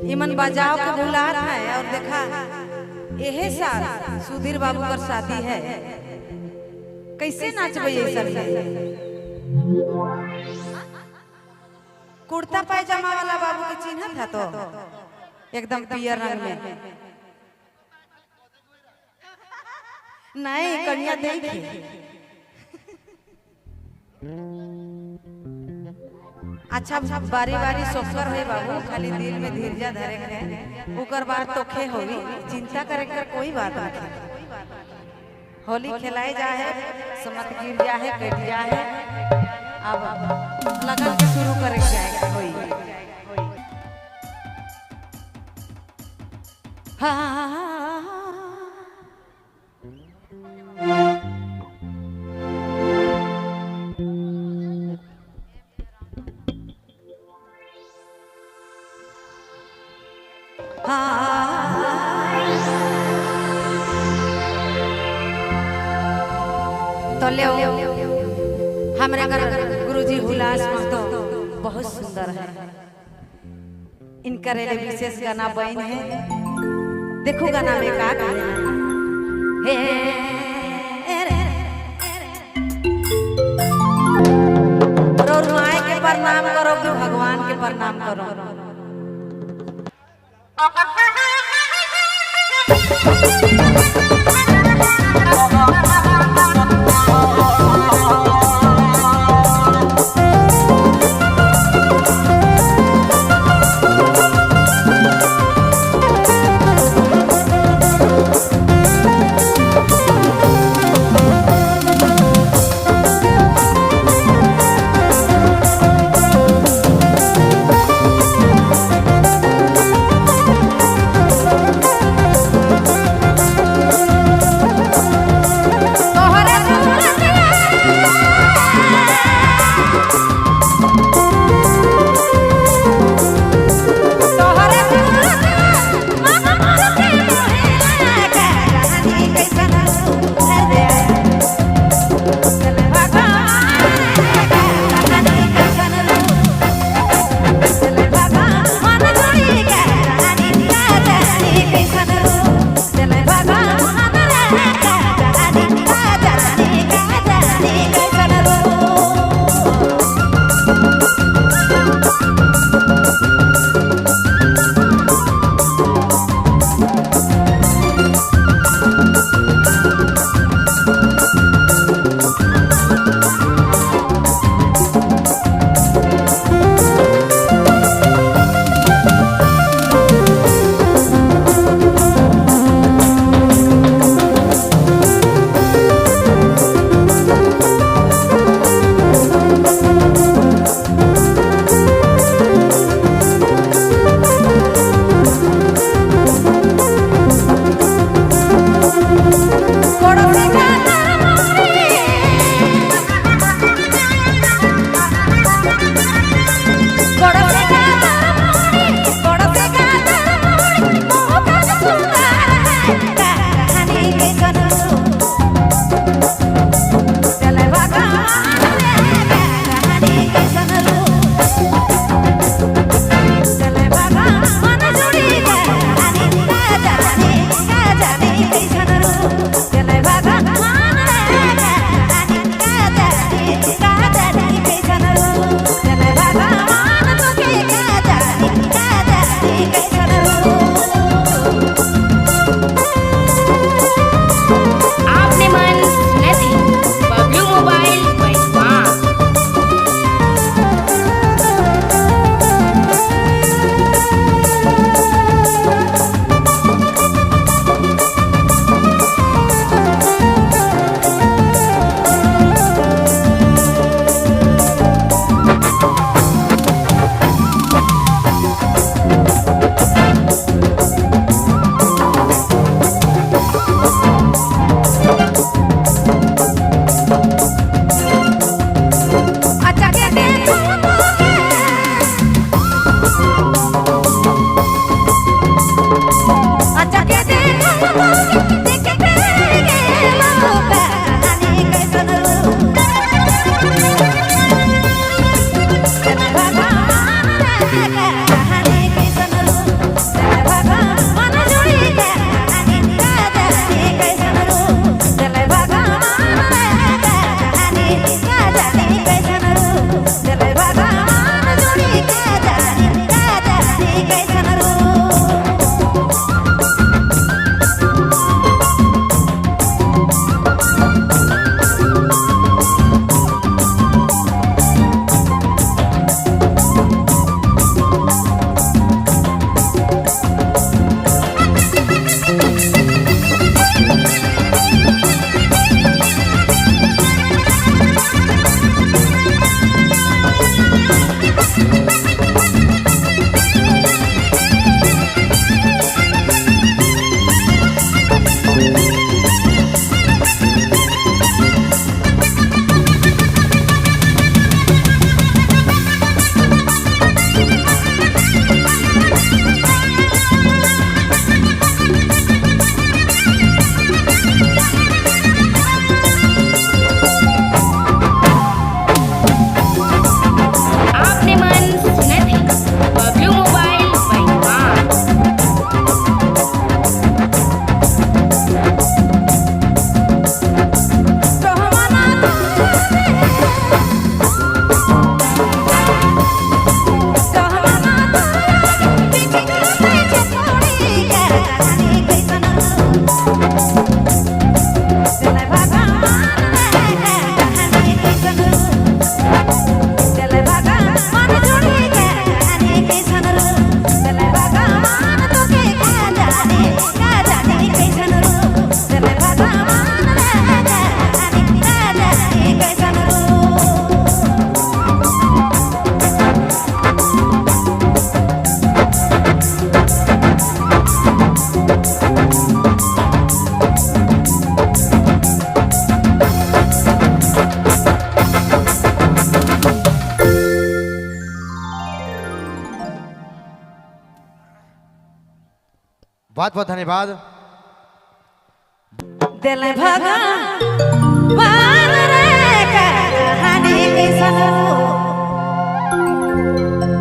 इमन बजाओ के बुलात है और देखा यही साल सुधीर बाबू का शादी है, कैसे नाचबे ये सब? कुर्ता पैजामा वाला बाबू के चिन्ह था तो एकदम पियर रंग में नहीं कन्या देखी अच्छा बारी बारी सोकर है बाबू, खाली दिल में धीरजा धरे है उकर बात तो खे होगी, चिंता करे कर कोई बात नहीं। होली खिलाई जा है, समत गिर जा है, कट जा है, अब लगन के शुरू करे जाएगा होई। हाँ तो ले हमारे घर गुरुजी हुलास तो बहुत सुंदर है, इनका रेले विशेष गाना बन है। देखो गाना में का हे और माए के प्रणाम करो कि भगवान के प्रणाम करो। Take it, बहुत बहुत धन्यवाद। दिल भगवान रे कहानी कैसन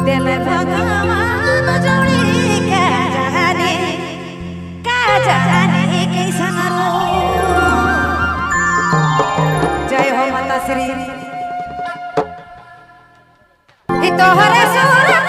दिल भगवान जोड़ी के जाने का जाने कैसन जय हो माता श्री तोहरे सूरत